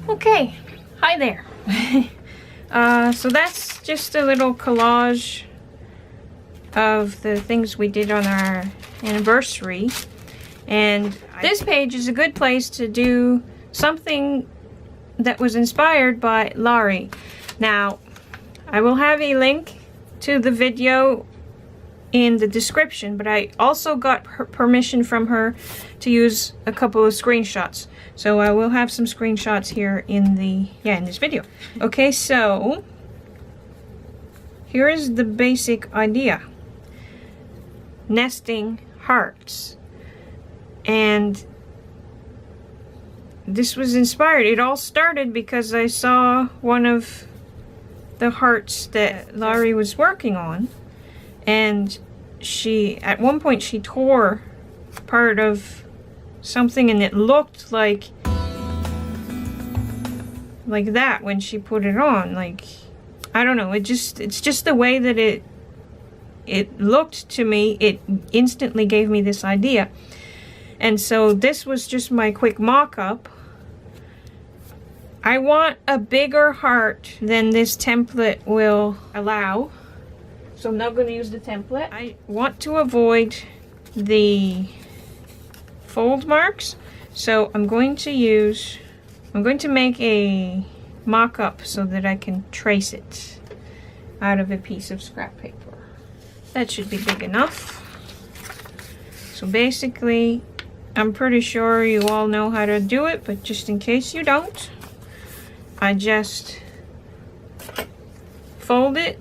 Okay, hi there. So that's just a little collage of the things we did on our anniversary. And this page is a good place to do something that was inspired by Laurie. Now, I will have a link to the video in the description, but I also got permission from her to use a couple of screenshots. So I will have some screenshots here in this video. Okay, so here is the basic idea. Nesting hearts. And this was inspired. It all started because I saw one of the hearts that Laurie was working on, and at one point she tore part of something, and it looked like that when she put it on. Like, I don't know, it's just the way that it looked to me. It instantly gave me this idea. And so this was just my quick mock-up. I want a bigger heart than this template will allow. So I'm not going to use the template. I want to avoid the fold marks. So I'm going to make a mock-up so that I can trace it out of a piece of scrap paper. That should be big enough. So basically, I'm pretty sure you all know how to do it, but just in case you don't, I just fold it,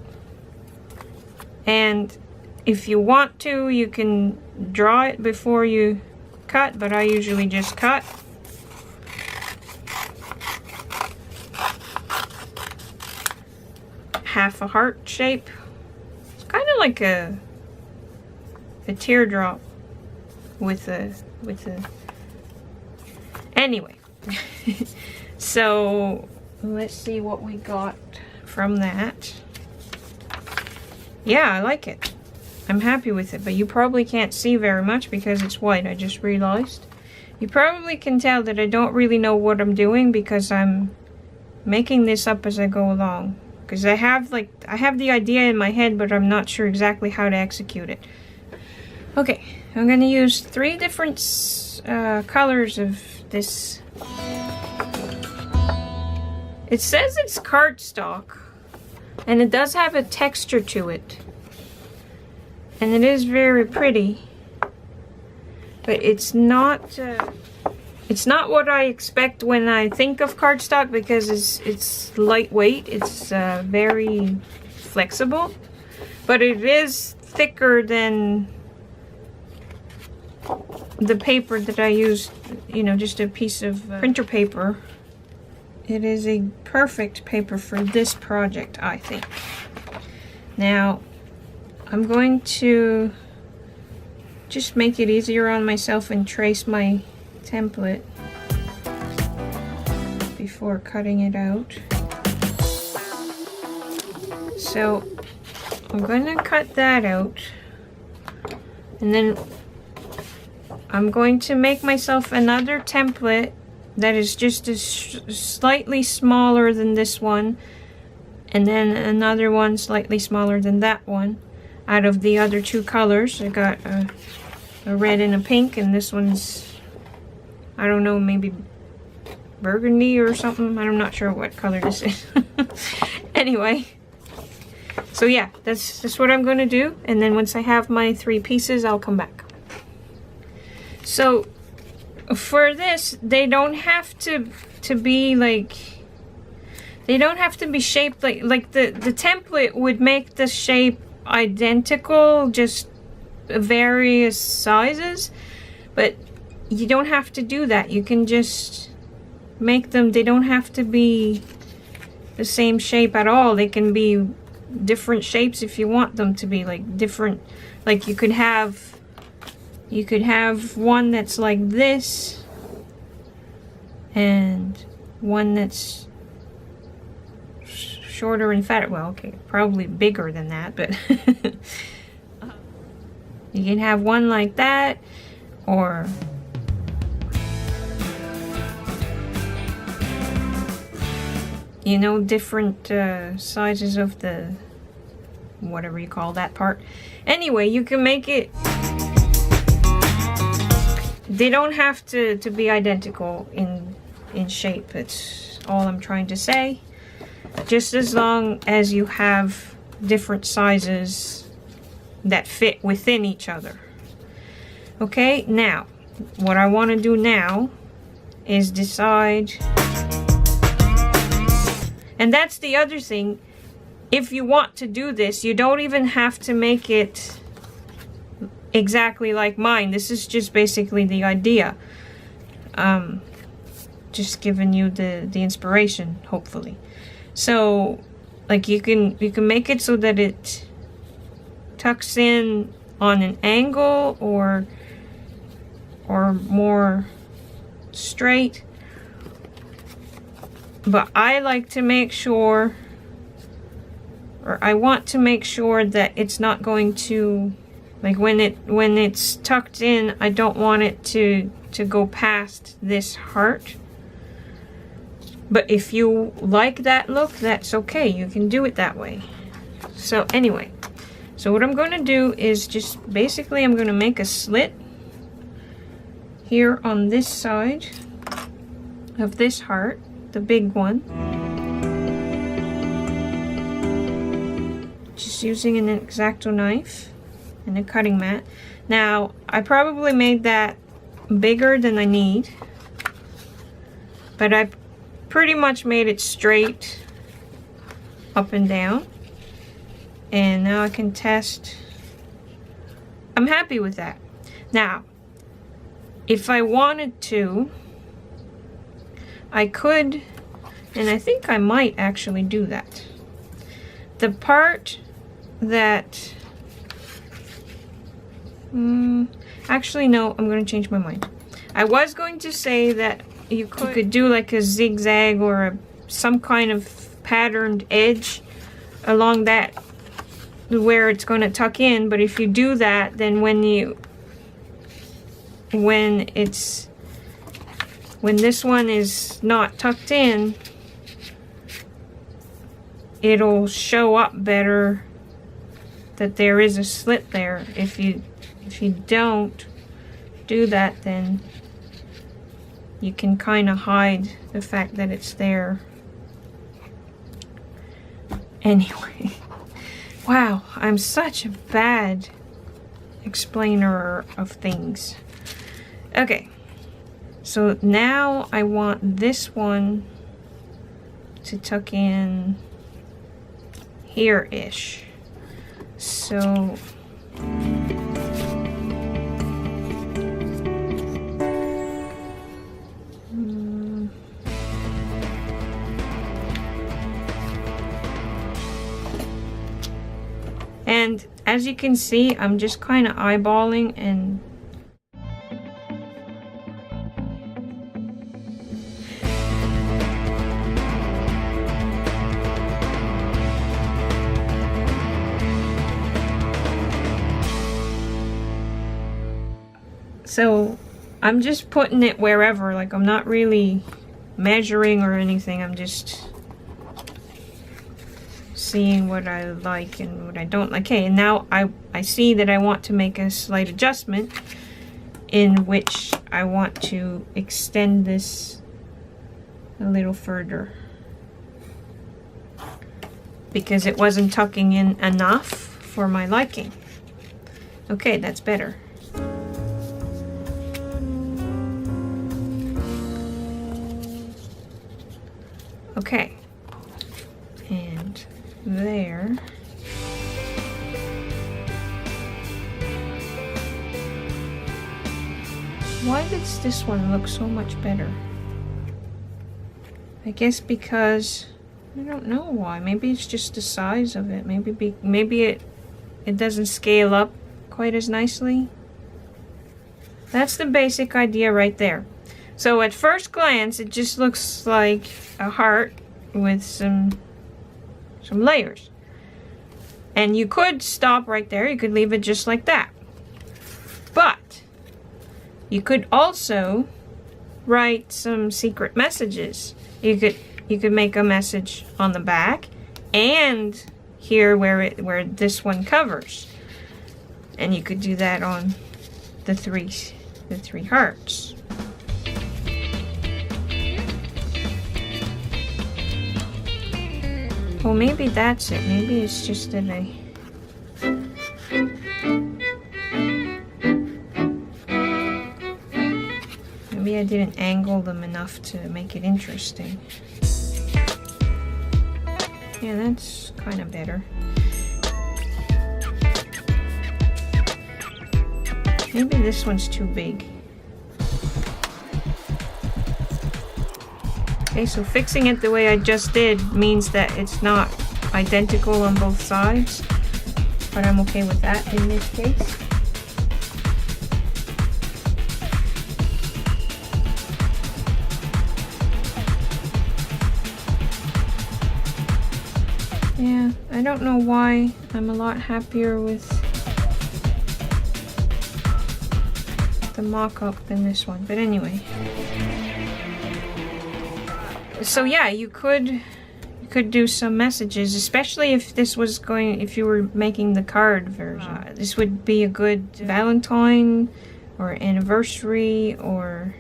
and if you want to, you can draw it before you cut, but I usually just cut. Half a heart shape. It's kind of like a teardrop with a anyway. So let's see what we got from that. Yeah, I like it. I'm happy with it, but you probably can't see very much because it's white. I just realized. You probably can tell that I don't really know what I'm doing because I'm making this up as I go along. Because I have the idea in my head, but I'm not sure exactly how to execute it. Okay, I'm gonna use 3 different colors of this. It says it's cardstock, and it does have a texture to it, and it is very pretty, but it's not what I expect when I think of cardstock, because it's lightweight. It's very flexible, but it is thicker than the paper that I used, you know, just a piece of printer paper. It is a perfect paper for this project, I think. Now, I'm going to just make it easier on myself and trace my template before cutting it out. So, I'm going to cut that out, and then I'm going to make myself another template that is just slightly smaller than this one, and then another one slightly smaller than that one, out of the other 2 colors. I got a red and a pink, and this one's, I don't know, maybe burgundy or something. I'm not sure what color this is. Anyway, so yeah, that's what I'm going to do, and then once I have my 3 pieces, I'll come back. So for this, they don't have to be like, they don't have to be shaped like the template would make the shape identical, just various sizes, but you don't have to do that. You can just make them, they don't have to be the same shape at all. They can be different shapes if you want them to be, like different, like you could have one that's like this, and one that's shorter and fatter. Well, okay, probably bigger than that, but you can have one like that, or you know, different sizes of the, whatever you call that part. Anyway, you can make it, they don't have to be identical in shape. That's all I'm trying to say. Just as long as you have different sizes that fit within each other. Okay, now, what I want to do now is decide, and that's the other thing, if you want to do this, you don't even have to make it exactly like mine. This is just basically the idea. Just giving you the inspiration, hopefully. So, like, you can make it so that it tucks in on an angle or more straight. But I like to make sure, or I want to make sure that it's not going to, like, when it's tucked in, I don't want it to go past this heart. But if you like that look, that's okay. You can do it that way. So anyway, so what I'm going to do is just basically I'm going to make a slit here on this side of this heart, the big one. Just using an X-Acto knife and a cutting mat. Now, I probably made that bigger than I need, but I pretty much made it straight up and down. And now I can test. I'm happy with that. Now, if I wanted to, I could, and I think I might actually do that. The part that, actually no, I'm going to change my mind. I was going to say that you could do like a zigzag or some kind of patterned edge along that where it's going to tuck in, but if you do that, then when this one is not tucked in, it'll show up better that there is a slit there. If you don't do that, then you can kind of hide the fact that it's there. Anyway, wow, I'm such a bad explainer of things. Okay, so now I want this one to tuck in here-ish. So and as you can see, I'm just kind of eyeballing and so I'm just putting it wherever, like I'm not really measuring or anything. I'm just seeing what I like and what I don't like. Okay, and now I see that I want to make a slight adjustment in which I want to extend this a little further because it wasn't tucking in enough for my liking. Okay, that's better. Okay, and there. Why does this one look so much better? I guess because I don't know why. Maybe it's just the size of it. Maybe it doesn't scale up quite as nicely. That's the basic idea right there. So at first glance, it just looks like a heart with some layers. And you could stop right there. You could leave it just like that. But you could also write some secret messages. You you could make a message on the back and here where this one covers. And you could do that on the three hearts. Well, maybe that's it. Maybe it's just that maybe I didn't angle them enough to make it interesting. Yeah, that's kind of better. Maybe this one's too big. Okay, so fixing it the way I just did means that it's not identical on both sides, but I'm okay with that in this case. Yeah, I don't know why I'm a lot happier with the mock-up than this one, but anyway. So yeah, you could do some messages, especially if this was if you were making the card version. This would be a good Valentine or anniversary or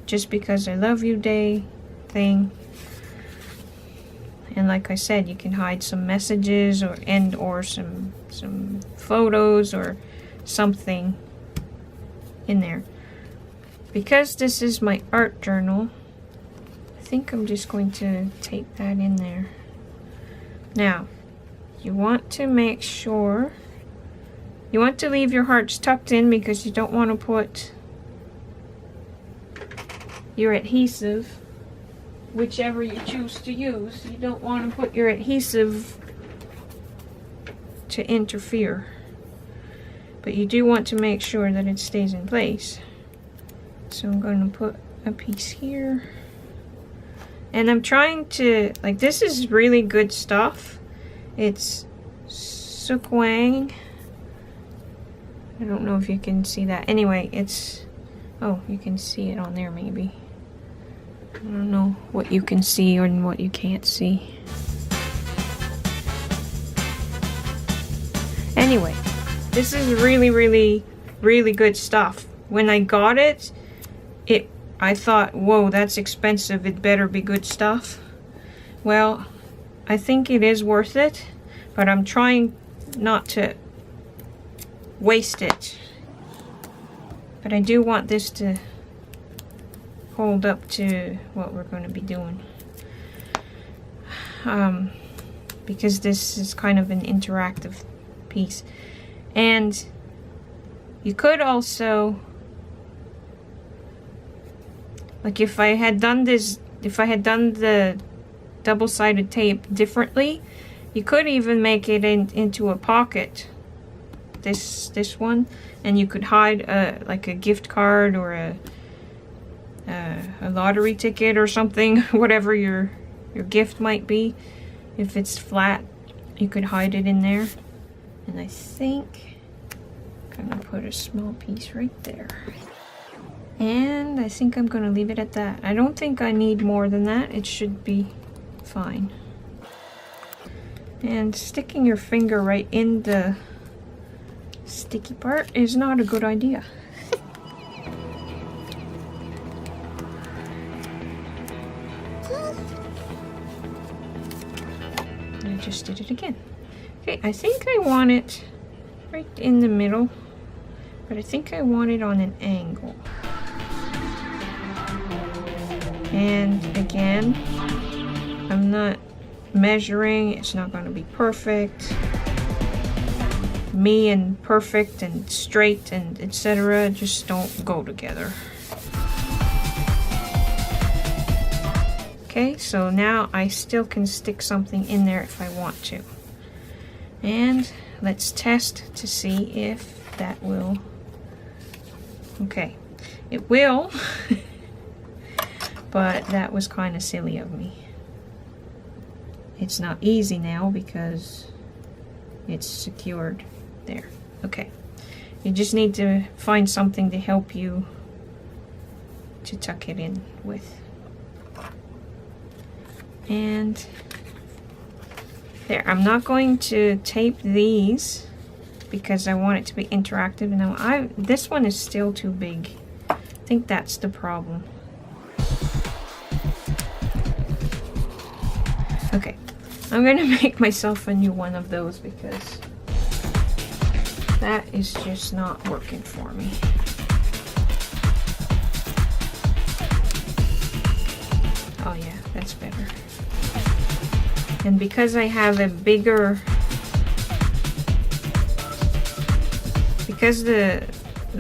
just because I love you day thing. And like I said, you can hide some messages or some photos or something in there. Because this is my art journal, I think I'm just going to tape that in there. Now, you want to make sure you want to leave your hearts tucked in because you don't want to put your adhesive, whichever you choose to use, you don't want to put your adhesive to interfere. But you do want to make sure that it stays in place. So I'm going to put a piece here. And I'm trying to, like, this is really good stuff. It's Sukwang. I don't know if you can see that. Anyway, it's, oh, you can see it on there maybe. I don't know what you can see or what you can't see. Anyway, this is really, really, really good stuff. When I got it, I thought, whoa, that's expensive. It better be good stuff. Well, I think it is worth it, but I'm trying not to waste it. But I do want this to hold up to what we're going to be doing. Because this is kind of an interactive piece. And you could also, like if I had done the double-sided tape differently, you could even make it into a pocket, this one, and you could hide like a gift card or a lottery ticket or something, whatever your gift might be. If it's flat, you could hide it in there. And I think I'm gonna put a small piece right there. And I think I'm gonna leave it at that. I don't think I need more than that. It should be fine. And sticking your finger right in the sticky part is not a good idea. I just did it again. Okay, I think I want it right in the middle, but I think I want it on an angle. And again, I'm not measuring, it's not going to be perfect. Me and perfect and straight and etc. just don't go together. Okay, so now I still can stick something in there if I want to. And let's test to see if that will. Okay, it will. But that was kind of silly of me. It's not easy now because it's secured there. Okay, you just need to find something to help you to tuck it in with. And there, I'm not going to tape these because I want it to be interactive. Now this one is still too big. I think that's the problem. Okay, I'm gonna make myself a new one of those because that is just not working for me. Oh yeah, that's better. And because I have a bigger, because the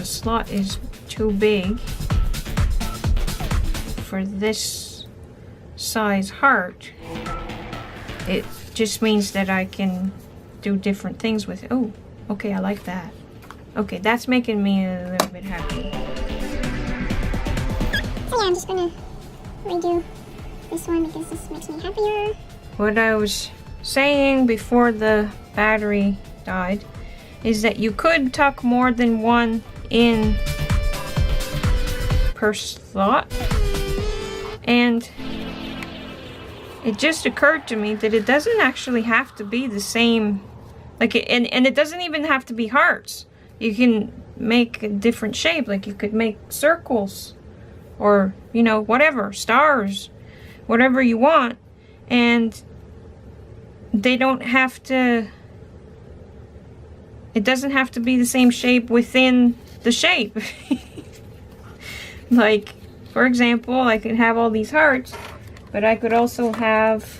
slot is too big for this size heart, it just means that I can do different things with it. Oh, okay, I like that. Okay, that's making me a little bit happy. So yeah, I'm just gonna redo this one because this makes me happier. What I was saying before the battery died is that you could tuck more than one in per slot, and it just occurred to me that it doesn't actually have to be the same, like and it doesn't even have to be hearts. You can make a different shape, like you could make circles or, you know, whatever, stars, whatever you want, and they don't have to, it doesn't have to be the same shape within the shape. Like, for example, I could have all these hearts, but I could also have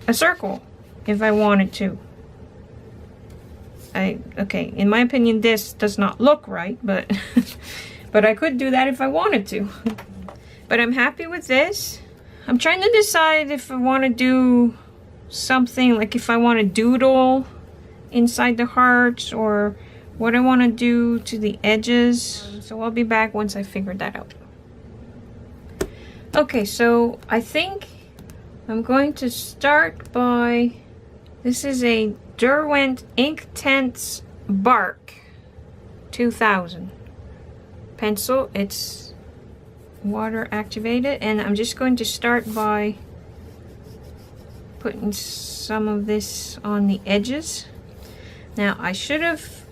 a circle if I wanted to. Okay, in my opinion, this does not look right, but but I could do that if I wanted to. But I'm happy with this. I'm trying to decide if I want to do something, like if I want to doodle inside the hearts or what I want to do to the edges. So I'll be back once I figure that out. Okay, so I think I'm going to start by, this is a Derwent Inktense Bark 2000 pencil. It's water activated, and I'm just going to start by putting some of this on the edges. Now, I should have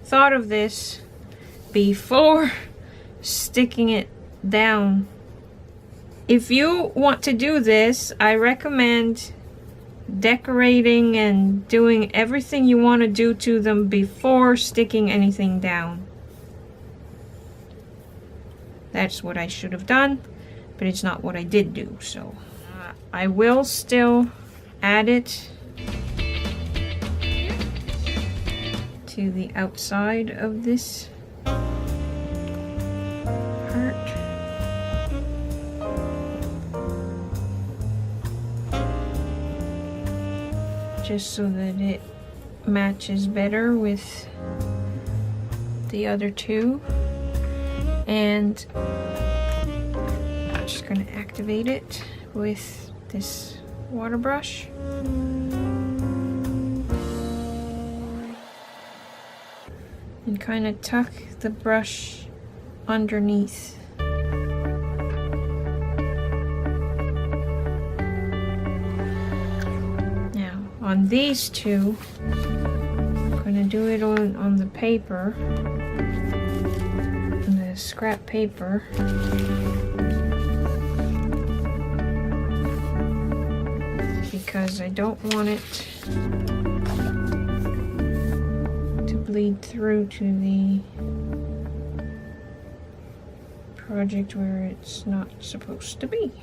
thought of this before sticking it down. If you want to do this, I recommend decorating and doing everything you want to do to them before sticking anything down. That's what I should have done, but it's not what I did do. So I will still add it to the outside of this heart. Just so that it matches better with the other two. And I'm just going to activate it with this water brush. And kind of tuck the brush underneath. Now, on these two, I'm going to do it on the paper. Scrap paper, because I don't want it to bleed through to the project where it's not supposed to be.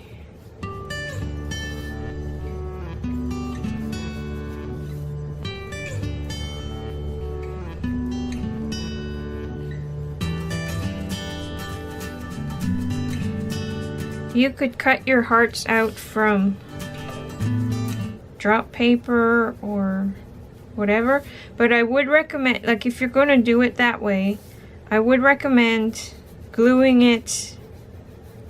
You could cut your hearts out from drop paper or whatever, but I would recommend, like if you're going to do it that way, I would recommend gluing it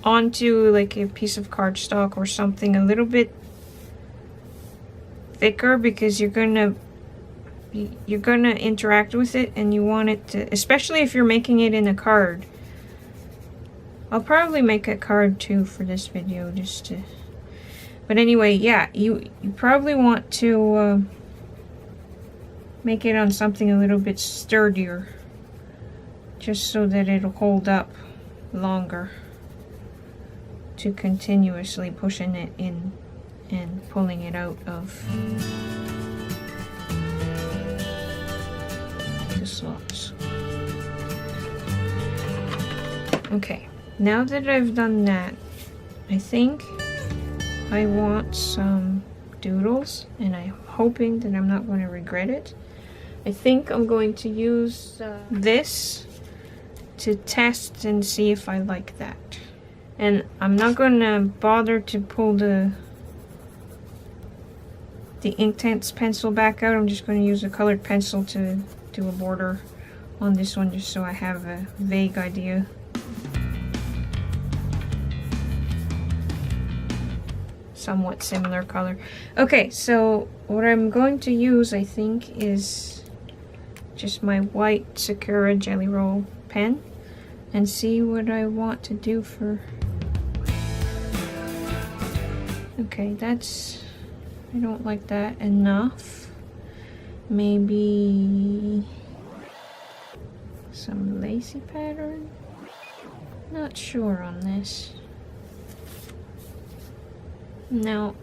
onto like a piece of cardstock or something a little bit thicker, because you're gonna interact with it and you want it to, especially if you're making it in a card. I'll probably make a card too for this video, just to, But anyway, yeah, you probably want to make it on something a little bit sturdier, just so that it'll hold up longer to continuously pushing it in and pulling it out of the slots. Okay, now that I've done that, I think I want some doodles, and I'm hoping that I'm not going to regret it. I think I'm going to use this to test and see if I like that. And I'm not going to bother to pull the Inktense pencil back out. I'm just going to use a colored pencil to do a border on this one, just so I have a vague idea. Somewhat similar color. Okay, so what I'm going to use, I think, is just my white Sakura Jelly Roll pen, and see what I want to do for... Okay, that's... I don't like that enough. Maybe some lacy pattern? Not sure on this. No,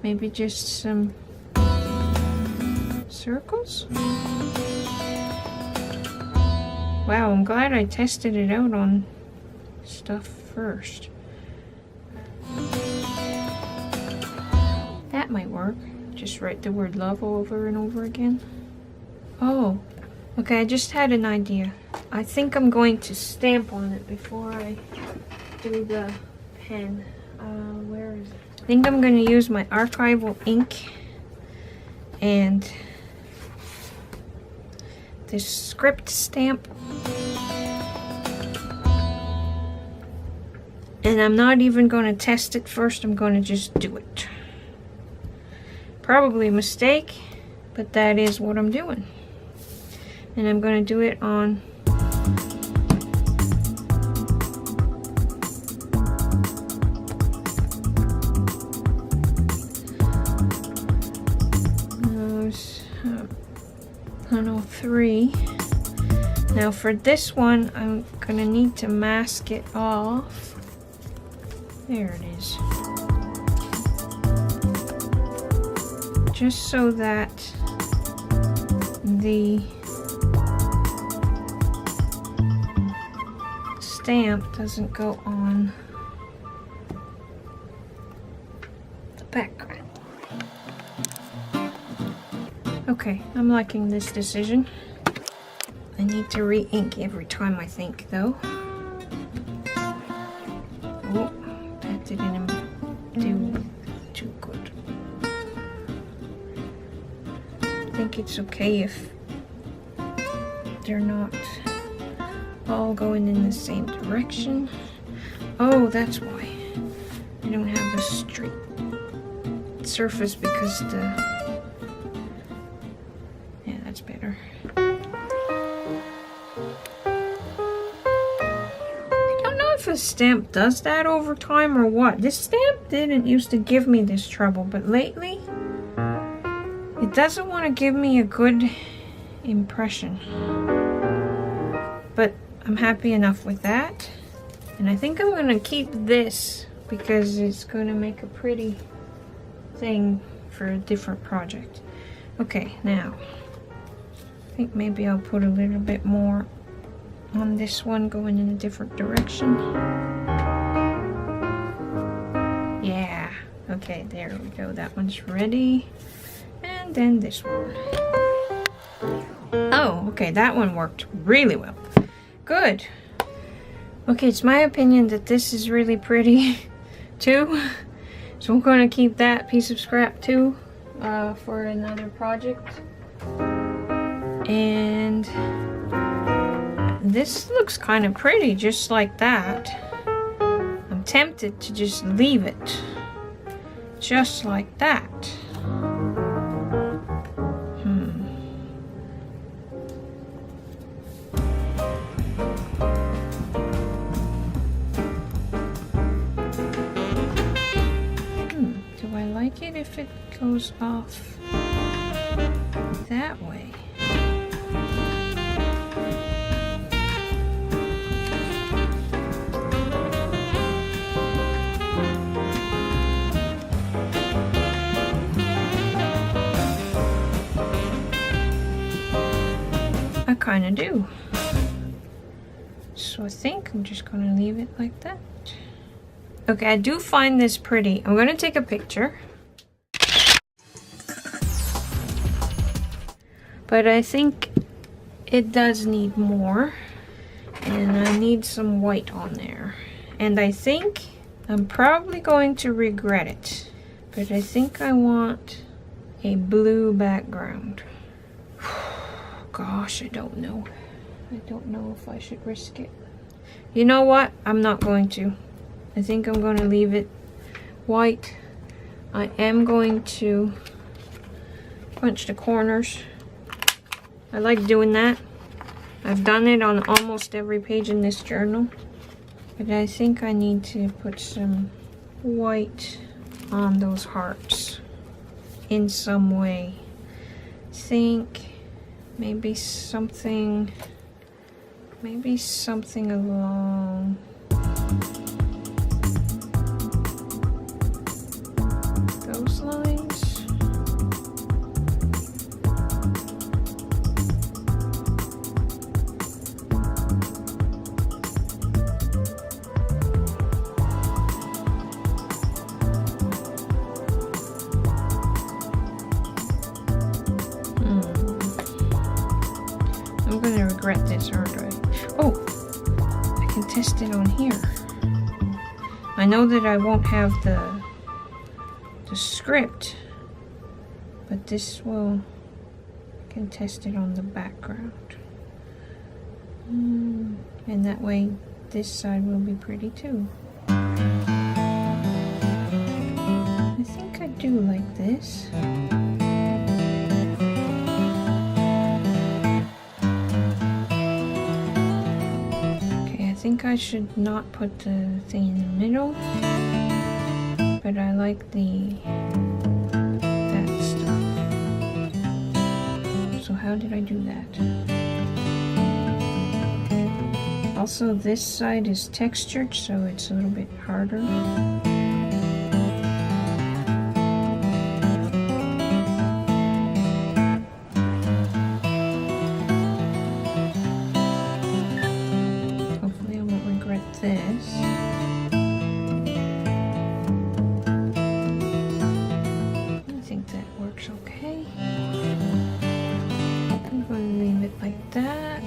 maybe just some circles? Wow, I'm glad I tested it out on stuff first. That might work. Just write the word love over and over again. Oh, okay, I just had an idea. I think I'm going to stamp on it before I do the pen. Where is it? I think I'm going to use my archival ink and this script stamp. And I'm not even going to test it first, I'm going to just do it. Probably a mistake, but that is what I'm doing. And I'm going to do it on those 103. Now for this one, I'm going to need to mask it off. There it is. Just so that the stamp doesn't go on the background. Okay, I'm liking this decision. I need to re-ink every time, I think, though. Oh, that didn't do too good. I think it's okay if they're not all going in the same direction. Oh, that's why I don't have a straight surface, because the... Yeah, that's better. I don't know if a stamp does that over time or what. This stamp didn't used to give me this trouble, but lately it doesn't want to give me a good impression. But I'm happy enough with that. And I think I'm going to keep this because it's going to make a pretty thing for a different project. Okay, now I think maybe I'll put a little bit more on this one going in a different direction. Yeah, okay, there we go. That one's ready. And then this one. Oh, okay, that one worked really well. Good. Okay, it's my opinion that this is really pretty too. So I'm going to keep that piece of scrap too for another project. And this looks kind of pretty just like that. I'm tempted to just leave it just like that. What if it goes off that way? I kind of do. So I think I'm just going to leave it like that. Okay, I do find this pretty. I'm going to take a picture. But I think it does need more. And I need some white on there. And I think I'm probably going to regret it. But I think I want a blue background. Gosh, I don't know. I don't know if I should risk it. You know what? I'm not going to. I think I'm going to leave it white. I am going to punch the corners. I like doing that. I've done it on almost every page in this journal. But I think I need to put some white on those hearts in some way. Think maybe something along those lines. I'm gonna regret this, aren't I? Oh, I can test it on here. I know that I won't have the script, but this will, I can test it on the background. And that way this side will be pretty too. I think I do like this. I think I should not put the thing in the middle, but I like that stuff. So how did I do that? Also, this side is textured, so it's a little bit harder. This. I think that works okay. I'm going to leave it like that.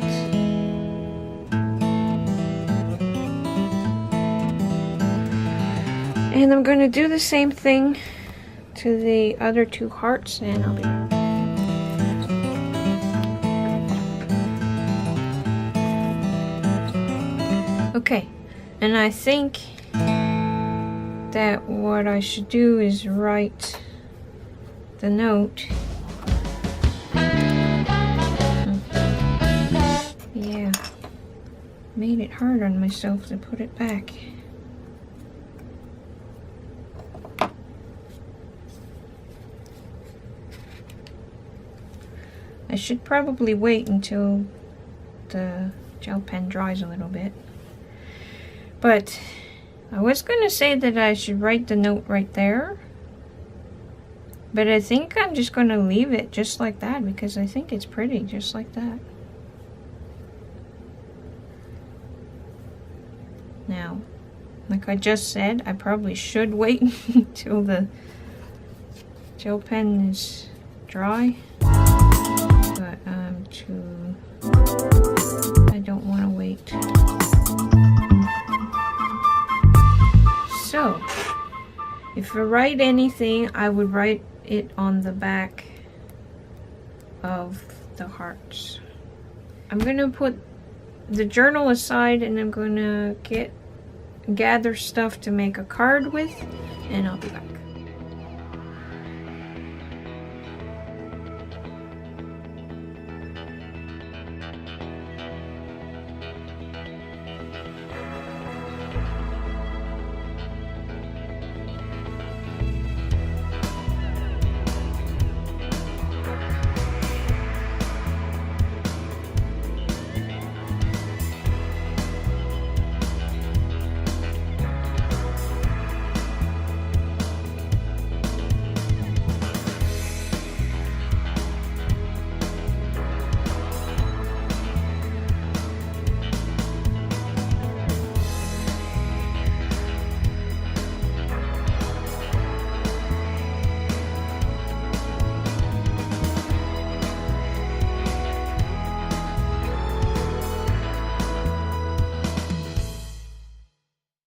And I'm going to do the same thing to the other two hearts, and I'll be back. Okay. And I think that what I should do is write the note. Yeah, made it hard on myself to put it back. I should probably wait until the gel pen dries a little bit. But I was going to say that I should write the note right there. But I think I'm just going to leave it just like that because I think it's pretty just like that. Now, like I just said, I probably should wait until the gel pen is dry. But I don't want to wait. So, if I write anything, I would write it on the back of the hearts. I'm going to put the journal aside and I'm going to gather stuff to make a card with, and I'll be back.